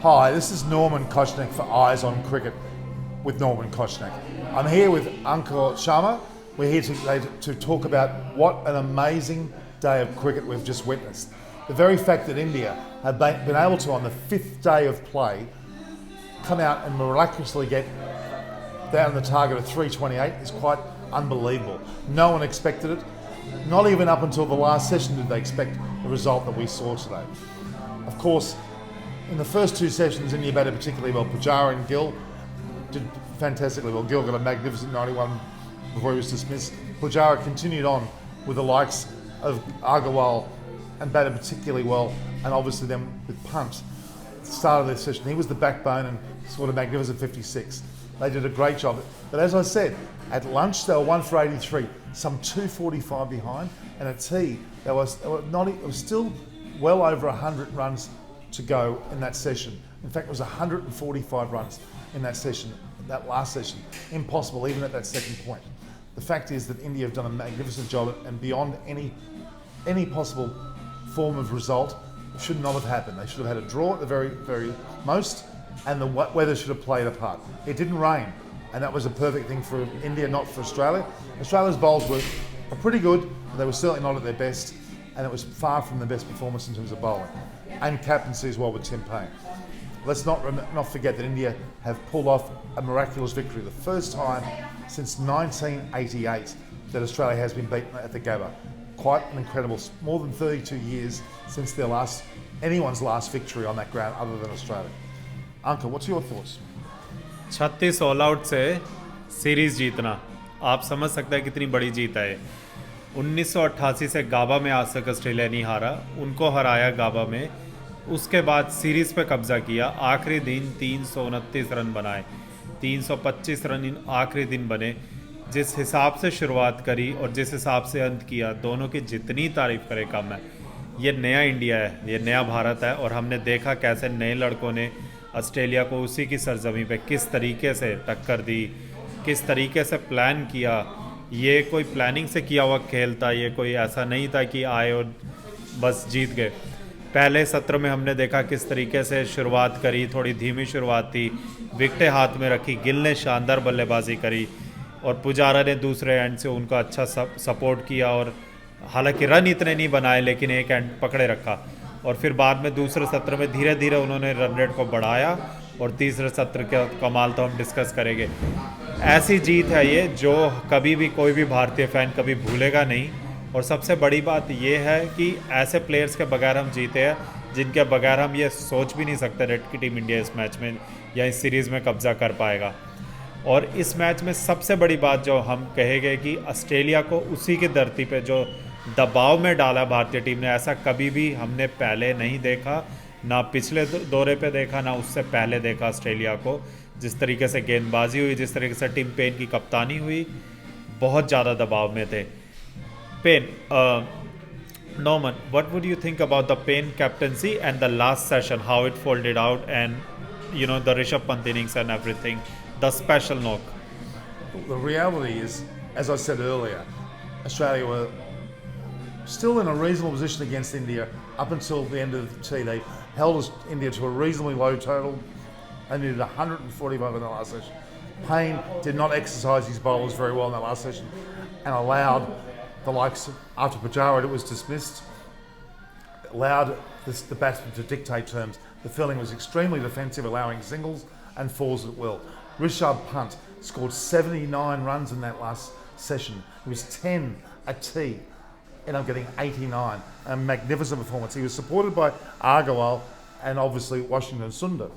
Hi, this is Norman Kochnik for Eyes on Cricket with Norman Kochnik. I'm here with Uncle Sharma. We're here today to talk about what an amazing day of cricket we've just witnessed. The very fact that India have been able to, on the 5th day of play, come out and miraculously get down the target of 328 is quite unbelievable. No one expected it. Not even up until the last session did they expect the result that we saw today. Of course, in the first two sessions, India batted particularly well. Pujara and Gill did fantastically well. Gill got a magnificent 91 before he was dismissed. Pujara continued on with the likes of Agarwal and batted particularly well, and obviously then with Punt, started their session. He was the backbone and scored a magnificent 56. They did a great job. But as I said, at lunch they were 1 for 83, some 245 behind, and at tea it was still well over 100 runs to go in that session. In fact, it was 145 runs in that session, that last session. Impossible, even at that second point. The fact is that India have done a magnificent job, and beyond any possible form of result, it should not have happened. They should have had a draw at the very, very most, and the weather should have played a part. It didn't rain, and that was a perfect thing for India, not for Australia. Australia's bowls were pretty good, but they were certainly not at their best, and it was far from the best performance in terms of bowling. And captaincy as well with Tim Payne. Let's not forget that India have pulled off a miraculous victory, the first time since 1988 that Australia has been beaten at the Gabba. Quite an incredible, more than 32 years since anyone's last victory on that ground other than Australia. Uncle, what's your thoughts? 36 all out से series जीतना आप समझ सकते हैं कितनी बड़ी जीत है। 1988 से गाबा में आज तक ऑस्ट्रेलिया नहीं हारा, उनको हराया गाबा में, उसके बाद सीरीज़ पे कब्जा किया। आखिरी दिन 329 रन बनाए, 325 रन इन आखिरी दिन बने। जिस हिसाब से शुरुआत करी और जिस हिसाब से अंत किया, दोनों की जितनी तारीफ़ करे कम है। ये नया इंडिया है, ये नया भारत है, और हमने देखा कैसे नए लड़कों ने ऑस्ट्रेलिया को उसी की सरजमी पे किस तरीके से टक्कर दी, किस तरीके से प्लान किया। ये कोई प्लानिंग से किया हुआ खेल था, ये कोई ऐसा नहीं था कि आए और बस जीत गए। पहले सत्र में हमने देखा किस तरीके से शुरुआत करी, थोड़ी धीमी शुरुआत थी, विकेटें हाथ में रखी, गिल ने शानदार बल्लेबाजी करी और पुजारा ने दूसरे एंड से उनका अच्छा सपोर्ट किया, और हालांकि रन इतने नहीं बनाए लेकिन एक एंड पकड़े रखा। और फिर बाद में दूसरे सत्र में धीरे धीरे उन्होंने रन रेट को बढ़ाया, और तीसरे सत्र का कमाल तो हम डिस्कस करेंगे। ऐसी जीत है ये जो कभी भी कोई भी भारतीय फ़ैन कभी भूलेगा नहीं। और सबसे बड़ी बात ये है कि ऐसे प्लेयर्स के बगैर हम जीते हैं जिनके बगैर हम ये सोच भी नहीं सकते रेड की टीम इंडिया इस मैच में या इस सीरीज़ में कब्जा कर पाएगा। और इस मैच में सबसे बड़ी बात जो हम कहेंगे कि ऑस्ट्रेलिया को उसी की धरती पे जो दबाव में डाला भारतीय टीम ने, ऐसा कभी भी हमने पहले नहीं देखा, ना पिछले दौरे पे देखा, ना उससे पहले देखा ऑस्ट्रेलिया को। जिस तरीके से गेंदबाजी हुई, जिस तरीके से टिम पेन की कप्तानी हुई, बहुत ज़्यादा दबाव में थे। Pen, Norman, what would you think about the Payne captaincy and the last session, how it folded out, and the Rishabh Pant innings and everything, the special knock? The reality is, as I said earlier, Australia were still in a reasonable position against India up until the end of the tea. They held India to a reasonably low total. They needed 145 in the last session. Payne did not exercise his bowlers very well in that last session and allowed the likes, after Pujara was dismissed, allowed the batsmen to dictate terms. The fielding was extremely defensive, allowing singles and fours at will. Rishabh Pant scored 79 runs in that last session. It was 10 at tea. Ended up getting 89. A magnificent performance. He was supported by Agarwal and obviously Washington Sundar.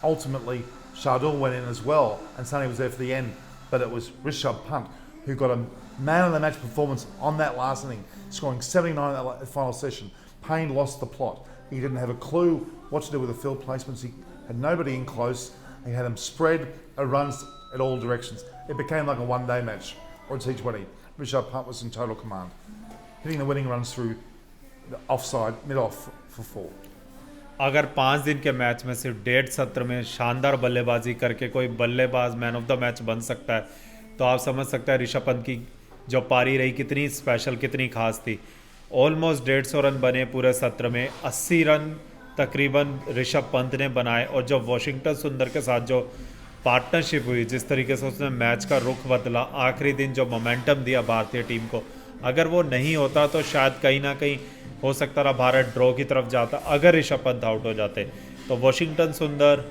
Ultimately, Shardul went in as well, and Sonny was there for the end, but it was Rishabh Pant who got a man of the match performance on that last inning, scoring 79 in that final session. Payne lost the plot. He didn't have a clue what to do with the field placements. He had nobody in close. He had them spread runs at all directions. It became like a one-day match or a T20. Rishabh Pant was in total command, hitting the winning runs through the offside, mid-off for 4. अगर 5 दिन के match में सिर्फ 1.5 सत्र में शानदार बल्लेबाजी करके कोई बल्लेबाज मैन ऑफ द मैच बन सकता है, तो आप समझ सकते हैं ऋषभ पंत की जो पारी रही कितनी स्पेशल, कितनी खास थी। ऑलमोस्ट 150 रन बने पूरे सत्र में, 80 रन तकरीबन ऋषभ पंत ने बनाए, और जो वॉशिंगटन सुंदर के साथ जो पार्टनरशिप हुई, जिस तरीके से उसने मैच का रुख बदला, आखिरी दिन जो मोमेंटम दिया भारतीय टीम को, अगर वो नहीं होता तो शायद कहीं ना कहीं हो सकता रहा भारत ड्रॉ की तरफ जाता अगर ऋषभ पंत आउट हो जाते। तो वॉशिंगटन सुंदर,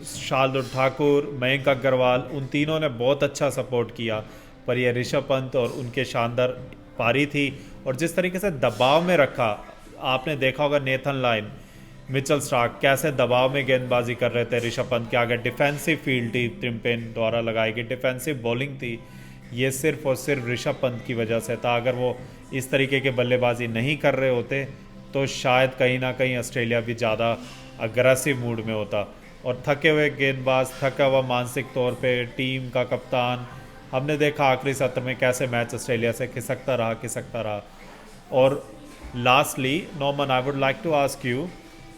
शार्दुल ठाकुर, मयंक अग्रवाल, उन तीनों ने बहुत अच्छा सपोर्ट किया, पर ये ऋषभ पंत और उनके शानदार पारी थी। और जिस तरीके से दबाव में रखा, आपने देखा होगा नेथन लाइन, मिचेल स्टार्क कैसे दबाव में गेंदबाजी कर रहे थे ऋषभ पंत के आगे। डिफेंसिव फील्ड थी, ट्रिम्पेन द्वारा लगाई गई डिफेंसिव बॉलिंग थी, ये सिर्फ और सिर्फ ऋषभ पंत की वजह से था। अगर वो इस तरीके के बल्लेबाजी नहीं कर रहे होते तो शायद कहीं ना कहीं ऑस्ट्रेलिया भी ज़्यादा अग्रेसिव मूड में होता। और थके हुए गेंदबाज, थका हुआ मानसिक तौर पे टीम का कप्तान, हमने देखा आखिरी सत्र में कैसे मैच ऑस्ट्रेलिया से खिसकता रहा। और lastly Norman, I would like to ask you,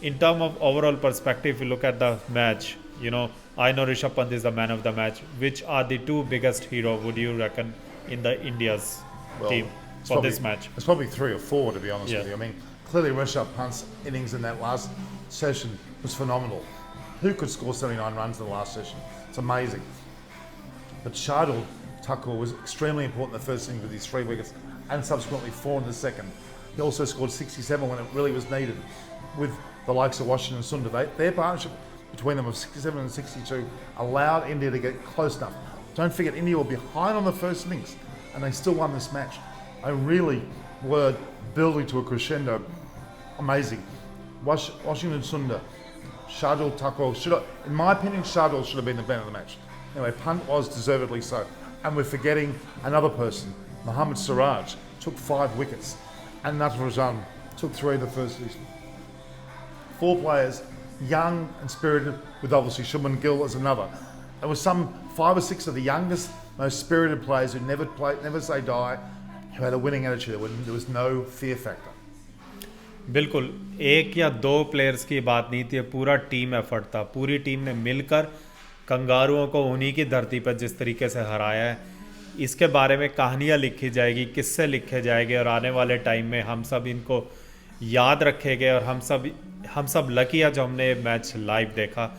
in terms of overall perspective, if you look at the match, I know Rishabh Pant is the man of the match. Which are the two biggest hero, would you reckon, in the India's team for this match? It's probably 3 or 4, to be honest Yeah. with you. I mean, clearly Rishabh Pant's innings in that last session was phenomenal. Who could score 79 runs in the last session? It's amazing. But Shardul Thakur was extremely important in the first innings with his 3 wickets and subsequently 4 in the second. He also scored 67 when it really was needed. With the likes of Washington and Sundar, their partnership between them of 67 and 62 allowed India to get close enough. Don't forget, India were behind on the first innings and they still won this match. They really were building to a crescendo. Amazing. Washington Sundar, Shardul Thakur, in my opinion, Shardul should have been the man of the match. Anyway, Pant was deservedly so. And we're forgetting another person, Mohammad Siraj, took 5 wickets, and Natarajan took 3 of the first innings. 4 players, young and spirited, with obviously Shubman Gill as another. There was some 5 or 6 of the youngest, most spirited players who never say die, who had a winning attitude. There was no fear factor. बिल्कुल, 1 या 2 players की बात नहीं थी, पूरा team effort था। पूरी team ने मिलकर कंगारुओं को उन्हीं की धरती पर जिस तरीके से हराया है, इसके बारे में कहानियाँ लिखी जाएगी, किस्से लिखे जाएंगे, और आने वाले टाइम में हम सब इनको याद रखेंगे। और हम सब लकी है जो हमने ये मैच लाइव देखा।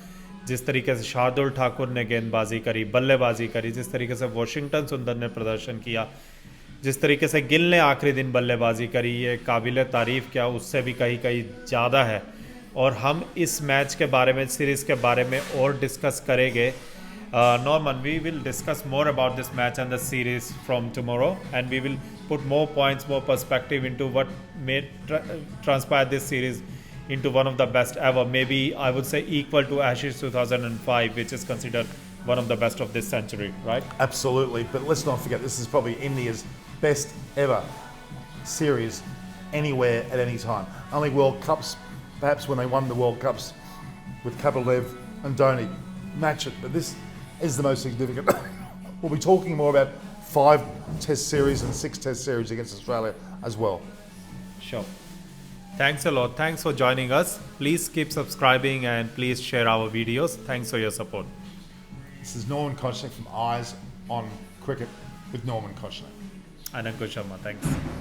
जिस तरीके से शार्दुल ठाकुर ने गेंदबाजी करी, बल्लेबाजी करी, जिस तरीके से वॉशिंगटन सुंदर ने प्रदर्शन किया, जिस तरीके से गिल ने आखिरी दिन बल्लेबाजी करी, ये काबिल तारीफ़ क्या, उससे भी कहीं ज़्यादा है। और हम इस मैच के बारे में, सीरीज़ के बारे में और डिस्कस करेंगे। Norman, we will discuss more about this match and the series from tomorrow, and we will put more points, more perspective into what may transpire this series into one of the best ever. Maybe I would say equal to Ashes 2005, which is considered one of the best of this century, right? Absolutely, but let's not forget, this is probably India's best ever series anywhere at any time. Only World Cups, perhaps when they won the World Cups with Kapil and Dhoni, match it, but this is the most significant. We'll be talking more about 5 test series and 6 test series against Australia as well. Sure. Thanks a lot. Thanks for joining us. Please keep subscribing and please share our videos. Thanks for your support. This is Norman Kochnick from Eyes on Cricket with Norman Kochnick. Ananku Sharma. Thanks.